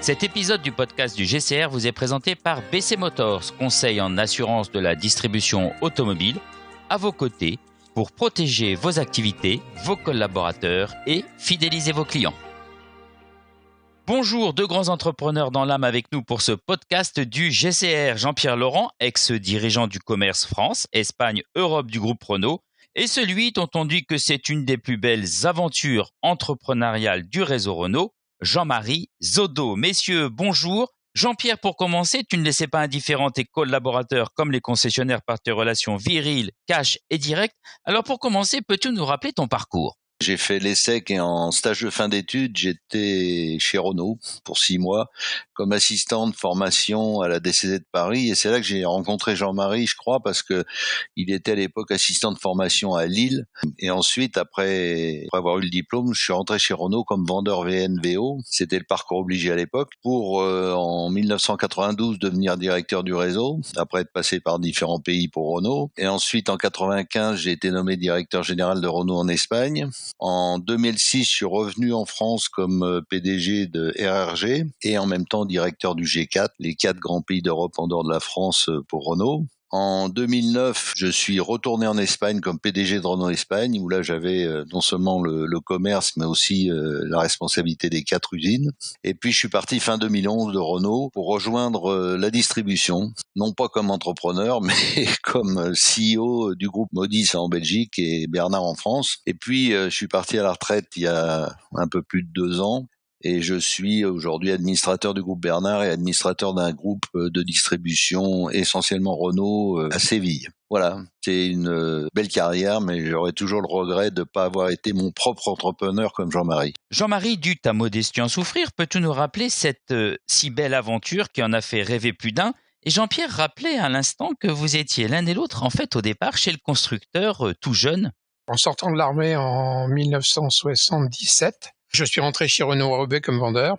Cet épisode du podcast du GCR vous est présenté par BC Motors, conseil en assurance de la distribution automobile, à vos côtés pour protéger vos activités, vos collaborateurs et fidéliser vos clients. Bonjour, deux grands entrepreneurs dans l'âme avec nous pour ce podcast du GCR. Jean-Pierre Laurent, ex-dirigeant du commerce France, Espagne, Europe du groupe Renault, et celui dont on dit que c'est une des plus belles aventures entrepreneuriales du réseau Renault, Jean-Marie Zodo. Messieurs, bonjour. Jean-Pierre, pour commencer, tu ne laissais pas indifférents tes collaborateurs comme les concessionnaires par tes relations viriles, cash et directes. Alors pour commencer, peux-tu nous rappeler ton parcours ? J'ai fait l'ESSEC et en stage de fin d'études, j'étais chez Renault pour 6 mois comme assistant de formation à la DCZ de Paris. Et c'est là que j'ai rencontré Jean-Marie, je crois, parce que il était à l'époque assistant de formation à Lille. Et ensuite, après avoir eu le diplôme, je suis rentré chez Renault comme vendeur VNVO. C'était le parcours obligé à l'époque. Pour, en 1992, devenir directeur du réseau, après être passé par différents pays pour Renault. Et ensuite, en 95, j'ai été nommé directeur général de Renault en Espagne. En 2006, je suis revenu en France comme PDG de RRG et en même temps directeur du G4, les 4 grands pays d'Europe en dehors de la France pour Renault. En 2009, je suis retourné en Espagne comme PDG de Renault Espagne, où là j'avais non seulement le commerce, mais aussi la responsabilité des 4 usines. Et puis je suis parti fin 2011 de Renault pour rejoindre la distribution, non pas comme entrepreneur, mais comme CEO du groupe Modis en Belgique et Bernard en France. Et puis je suis parti à la retraite il y a un peu plus de 2 ans. Et je suis aujourd'hui administrateur du groupe Bernard et administrateur d'un groupe de distribution essentiellement Renault à Séville. Voilà, c'est une belle carrière, mais j'aurais toujours le regret de ne pas avoir été mon propre entrepreneur comme Jean-Marie. Jean-Marie, dû ta modestie en souffrir, peux-tu nous rappeler cette si belle aventure qui en a fait rêver plus d'un ? Et Jean-Pierre rappelait à l'instant que vous étiez l'un et l'autre, en fait, au départ, chez le constructeur tout jeune. En sortant de l'armée en 1977, je suis rentré chez Renault à Roubaix comme vendeur.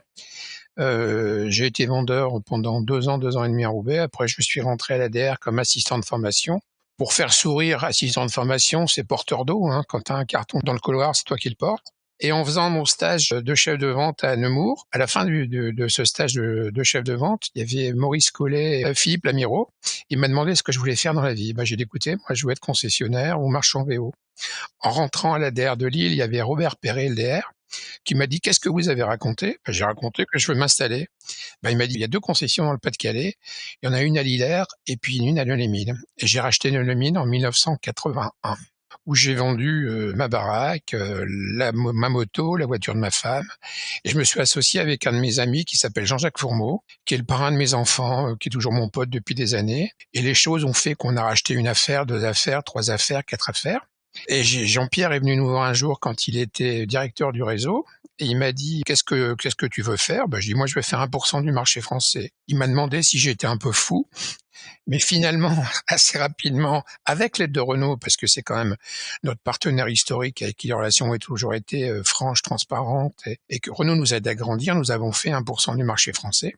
J'ai été vendeur pendant 2 ans et demi à Roubaix. Après, je suis rentré à l'ADR comme assistant de formation. Pour faire sourire, assistant de formation, c'est porteur d'eau. Quand tu as un carton dans le couloir, c'est toi qui le portes. Et en faisant mon stage de chef de vente à Nemours, à la fin de ce stage de chef de vente, il y avait Maurice Collet et Philippe Lamiraud. Il m'a demandé ce que je voulais faire dans la vie. J'ai dit, écoutez, moi je voulais être concessionnaire ou marchand VO. En rentrant à l'ADR de Lille, il y avait Robert Perret, LDR, qui m'a dit, qu'est-ce que vous avez raconté ? J'ai raconté que je veux m'installer. Il m'a dit, il y a 2 concessions dans le Pas-de-Calais. Il y en a une à Lillers et puis une à Nœux-les-Mines. Et j'ai racheté Nœux-les-Mines en 1981. Où j'ai vendu ma baraque, ma moto, la voiture de ma femme. Et je me suis associé avec un de mes amis qui s'appelle Jean-Jacques Fourmeau, qui est le parrain de mes enfants, qui est toujours mon pote depuis des années. Et les choses ont fait qu'on a racheté 1 affaire, 2 affaires, 3 affaires, 4 affaires. Et Jean-Pierre est venu nous voir un jour quand il était directeur du réseau. Et il m'a dit, qu'est-ce que tu veux faire ? Je dis, moi, je vais faire 1% du marché français. Il m'a demandé si j'étais un peu fou. Mais finalement, assez rapidement, avec l'aide de Renault, parce que c'est quand même notre partenaire historique avec qui les relations ont toujours été franches, transparentes, et que Renault nous aide à grandir, nous avons fait 1% du marché français.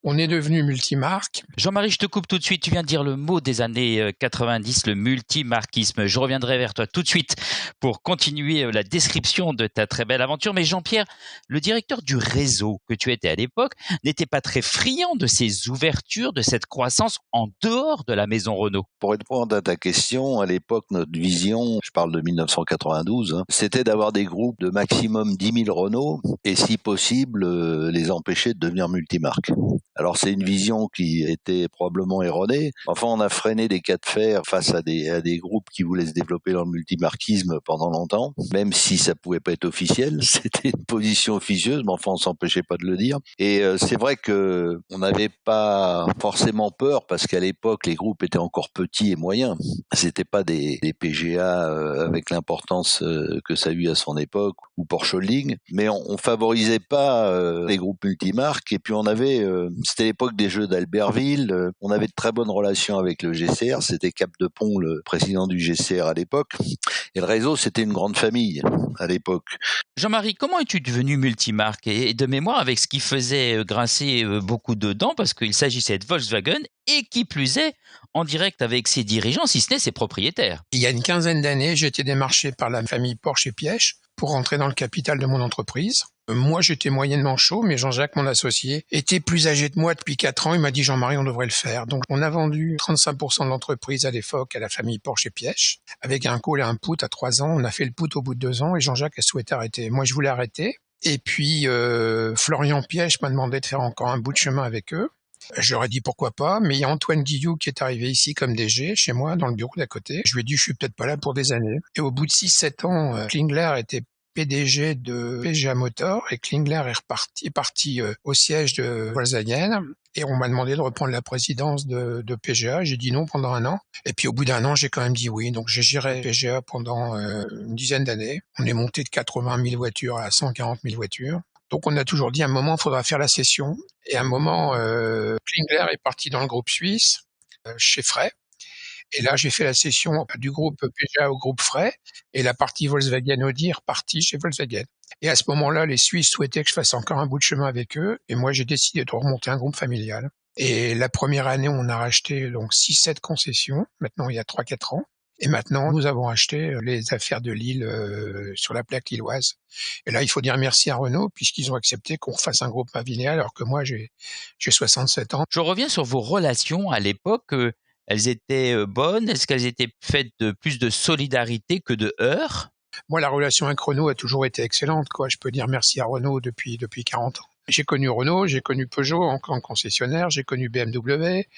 On est devenu multimarque. Jean-Marie, je te coupe tout de suite. Tu viens de dire le mot des années 90, le multimarquisme. Je reviendrai vers toi tout de suite pour continuer la description de ta très belle aventure. Mais Jean-Pierre, le directeur du réseau que tu étais à l'époque, n'était pas très friand de ces ouvertures, de cette croissance en dehors de la maison Renault. Pour répondre à ta question, à l'époque, notre vision, je parle de 1992, c'était d'avoir des groupes de maximum 10 000 Renault et si possible, les empêcher de devenir multimarques. Alors c'est une vision qui était probablement erronée. Enfin, on a freiné des cas de fer face à des groupes qui voulaient se développer dans le multimarquisme pendant longtemps, même si ça pouvait pas être officiel. C'était une position officieuse, mais enfin on s'empêchait pas de le dire. Et c'est vrai que on n'avait pas forcément peur parce qu'à l'époque les groupes étaient encore petits et moyens. C'était pas des PGA avec l'importance que ça a eu à son époque ou Porsche Holding, mais on favorisait pas les groupes multimarques. Et puis on avait c'était l'époque des Jeux d'Albertville. On avait de très bonnes relations avec le GCR. C'était Cap de Pont, le président du GCR à l'époque. Et le réseau, c'était une grande famille à l'époque. Jean-Marie, comment es-tu devenu multimarque ? Et de mémoire, avec ce qui faisait grincer beaucoup de dents, parce qu'il s'agissait de Volkswagen, et qui plus est, en direct avec ses dirigeants, si ce n'est ses propriétaires. Il y a une quinzaine d'années, j'ai été démarché par la famille Porsche et Piège pour rentrer dans le capital de mon entreprise. Moi, j'étais moyennement chaud, mais Jean-Jacques, mon associé, était plus âgé que moi depuis 4 ans. Il m'a dit, Jean-Marie, on devrait le faire. Donc, on a vendu 35% de l'entreprise à l'époque à la famille Porsche et Pièche, avec un call et un put à 3 ans. On a fait le put au bout de 2 ans et Jean-Jacques a souhaité arrêter. Moi, je voulais arrêter. Et puis, Florian Pièche m'a demandé de faire encore un bout de chemin avec eux. Je leur ai dit pourquoi pas, mais il y a Antoine Guillou qui est arrivé ici comme DG, chez moi, dans le bureau d'à côté. Je lui ai dit, je suis peut-être pas là pour des années. Et au bout de 6-7 ans, Klingler était PDG de PGA Motor et Klingler est parti au siège de Volkswagen et on m'a demandé de reprendre la présidence de PGA. J'ai dit non pendant 1 an et puis au bout d'1 an j'ai quand même dit oui. Donc j'ai géré PGA pendant une dizaine d'années. On est monté de 80 000 voitures à 140 000 voitures. Donc on a toujours dit à un moment il faudra faire la cession et à un moment Klingler est parti dans le groupe suisse chez Frey. Et là, j'ai fait la cession du groupe PGA au groupe Frey et la partie Volkswagen Audi est repartie chez Volkswagen. Et à ce moment-là, les Suisses souhaitaient que je fasse encore un bout de chemin avec eux et moi, j'ai décidé de remonter un groupe familial. Et la première année, on a racheté donc 6-7 concessions, maintenant il y a 3-4 ans. Et maintenant, nous avons acheté les affaires de Lille sur la plaque lilloise. Et là, il faut dire merci à Renault puisqu'ils ont accepté qu'on fasse un groupe familial alors que moi, j'ai 67 ans. Je reviens sur vos relations à l'époque. Elles étaient bonnes? Est-ce qu'elles étaient faites de plus de solidarité que de heurts? Moi, la relation avec Renault a toujours été excellente, quoi. Je peux dire merci à Renault depuis 40 ans. J'ai connu Renault, j'ai connu Peugeot en concessionnaire, j'ai connu BMW,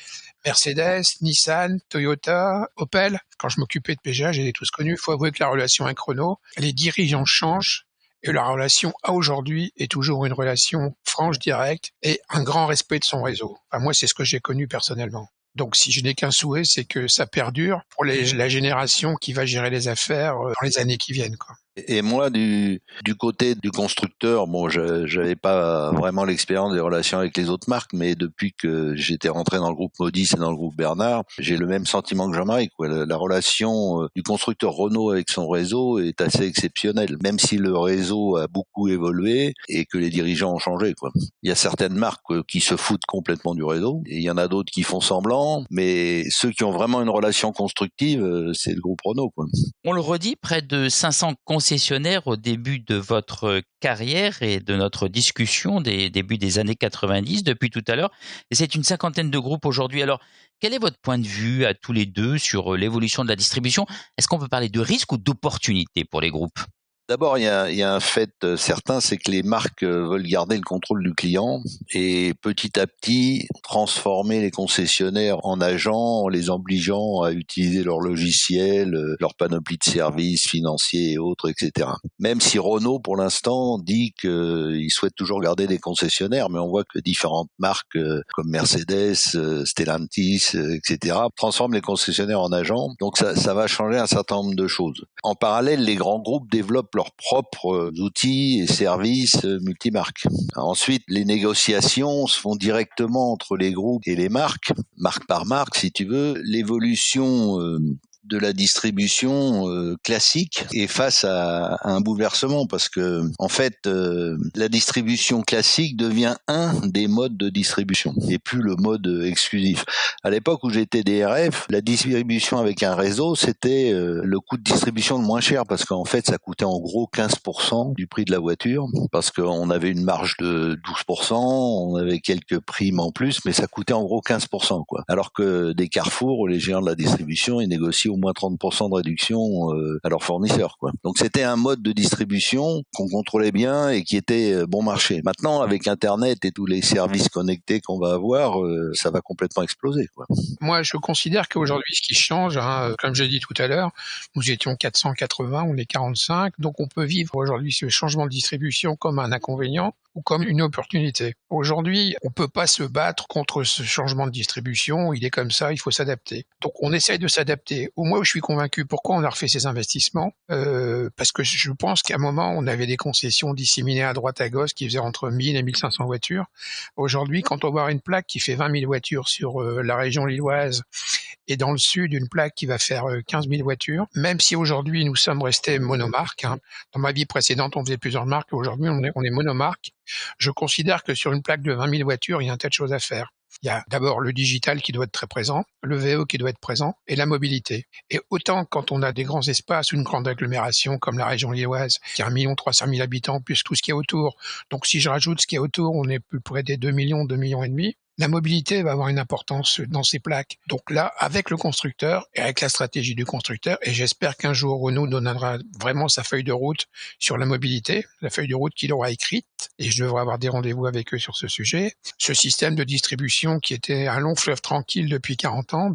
Mercedes, Nissan, Toyota, Opel. Quand je m'occupais de PGA, j'ai tous connus. Il faut avouer que la relation avec Renault, les dirigeants changent et la relation à aujourd'hui est toujours une relation franche, directe et un grand respect de son réseau. Enfin, moi, c'est ce que j'ai connu personnellement. Donc, si je n'ai qu'un souhait, c'est que ça perdure pour la génération qui va gérer les affaires dans les années qui viennent, quoi. Et moi, du côté du constructeur, bon, j'avais pas vraiment l'expérience des relations avec les autres marques, mais depuis que j'étais rentré dans le groupe Modis et dans le groupe Bernard, j'ai le même sentiment que Jean-Marie, quoi. La relation du constructeur Renault avec son réseau est assez exceptionnelle, même si le réseau a beaucoup évolué et que les dirigeants ont changé, quoi. Il y a certaines marques qui se foutent complètement du réseau, et il y en a d'autres qui font semblant, mais ceux qui ont vraiment une relation constructive, c'est le groupe Renault, quoi. On le redit, près de 500 concessionnaires au début de votre carrière et de notre discussion des débuts des années 90 depuis tout à l'heure. Et c'est une 50aine de groupes aujourd'hui. Alors, quel est votre point de vue à tous les deux sur l'évolution de la distribution? Est-ce qu'on peut parler de risque ou d'opportunité pour les groupes? D'abord, il y a un fait certain, c'est que les marques veulent garder le contrôle du client et petit à petit transformer les concessionnaires en agents, en les obligeant à utiliser leur logiciel, leur panoplie de services financiers et autres, etc. Même si Renault, pour l'instant, dit qu'il souhaite toujours garder des concessionnaires, mais on voit que différentes marques comme Mercedes, Stellantis, etc. transforment les concessionnaires en agents. Donc ça va changer un certain nombre de choses. En parallèle, les grands groupes développent leurs propres outils et services multimarques. Ensuite, les négociations se font directement entre les groupes et les marque par marque, si tu veux. L'évolution de la distribution classique est face à un bouleversement parce que en fait la distribution classique devient un des modes de distribution et plus le mode exclusif. À l'époque où j'étais DRF, la distribution avec un réseau, c'était le coût de distribution le moins cher parce qu'en fait ça coûtait en gros 15% du prix de la voiture parce qu'on avait une marge de 12%, on avait quelques primes en plus, mais ça coûtait en gros 15%, quoi. Alors que des Carrefour ou les géants de la distribution, ils négocient au moins 30% de réduction à leurs fournisseurs, quoi. Donc c'était un mode de distribution qu'on contrôlait bien et qui était bon marché. Maintenant, avec Internet et tous les services connectés qu'on va avoir, ça va complètement exploser, quoi. Moi, je considère qu'aujourd'hui, ce qui change, comme j'ai dit tout à l'heure, nous étions 480, on est 45, donc on peut vivre aujourd'hui ce changement de distribution comme un inconvénient ou comme une opportunité. Aujourd'hui, on peut pas se battre contre ce changement de distribution, il est comme ça, il faut s'adapter. Donc on essaye de s'adapter. Au moins où je suis convaincu, pourquoi on a refait ces investissements, parce que je pense qu'à un moment, on avait des concessions disséminées à droite à gauche qui faisaient entre 1000 et 1500 voitures. Aujourd'hui, quand on voit une plaque qui fait 20 000 voitures sur la région lilloise et dans le sud, une plaque qui va faire 15 000 voitures, même si aujourd'hui nous sommes restés monomarques, dans ma vie précédente on faisait plusieurs marques, aujourd'hui on est monomarque, je considère que sur une plaque de 20 000 voitures, il y a un tas de choses à faire. Il y a d'abord le digital qui doit être très présent, le VO qui doit être présent et la mobilité. Et autant quand on a des grands espaces, une grande agglomération comme la région lilloise, qui a 1 300 000 habitants, plus tout ce qui est autour. Donc si je rajoute ce qui est autour, on est plus près des 2 millions, 2 millions et demi. La mobilité va avoir une importance dans ces plaques. Donc là, avec le constructeur et avec la stratégie du constructeur, et j'espère qu'un jour Renault donnera vraiment sa feuille de route sur la mobilité, la feuille de route qu'il aura écrite, et je devrais avoir des rendez-vous avec eux sur ce sujet. Ce système de distribution qui était un long fleuve tranquille depuis 40 ans,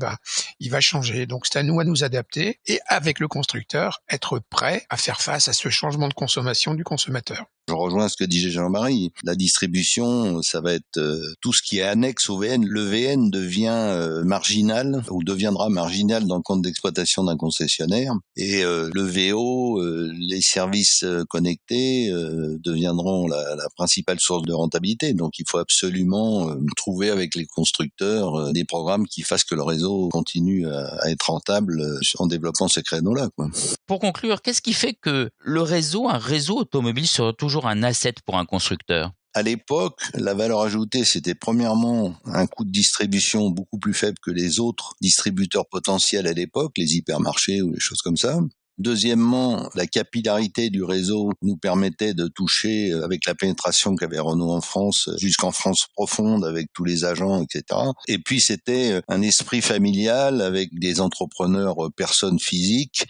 il va changer. Donc c'est à nous adapter et avec le constructeur, être prêt à faire face à ce changement de consommation du consommateur. Je rejoins ce que disait Jean-Marie. La distribution, ça va être tout ce qui est annexe au VN. Le VN devient marginal ou deviendra marginal dans le compte d'exploitation d'un concessionnaire. Et le VO, les services connectés deviendront la principale source de rentabilité. Donc il faut absolument trouver avec les constructeurs des programmes qui fassent que le réseau continue à être rentable en développant ces créneaux-là, quoi. Pour conclure, qu'est-ce qui fait que un réseau automobile serait toujours un asset pour un constructeur? À l'époque, la valeur ajoutée, c'était premièrement un coût de distribution beaucoup plus faible que les autres distributeurs potentiels à l'époque, les hypermarchés ou les choses comme ça. Deuxièmement, la capillarité du réseau nous permettait de toucher, avec la pénétration qu'avait Renault en France, jusqu'en France profonde avec tous les agents, etc. Et puis c'était un esprit familial avec des entrepreneurs personnes physiques,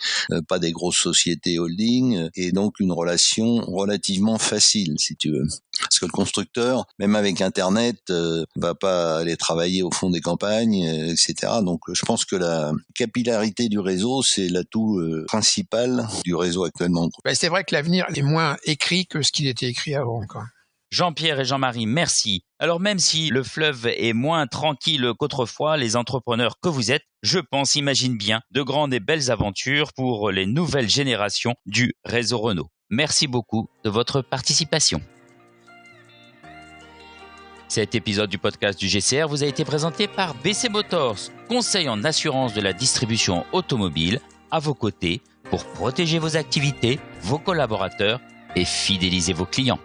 pas des grosses sociétés holding, et donc une relation relativement facile, si tu veux. Parce que le constructeur, même avec Internet, va pas aller travailler au fond des campagnes, etc. Donc je pense que la capillarité du réseau, c'est l'atout principal du réseau actuellement. C'est vrai que l'avenir est moins écrit que ce qu'il était écrit avant, quoi. Jean-Pierre et Jean-Marie, merci. Alors même si le fleuve est moins tranquille qu'autrefois, les entrepreneurs que vous êtes, je pense, imaginent bien de grandes et belles aventures pour les nouvelles générations du réseau Renault. Merci beaucoup de votre participation. Cet épisode du podcast du GCR vous a été présenté par BC Motors, conseil en assurance de la distribution automobile, à vos côtés pour protéger vos activités, vos collaborateurs et fidéliser vos clients.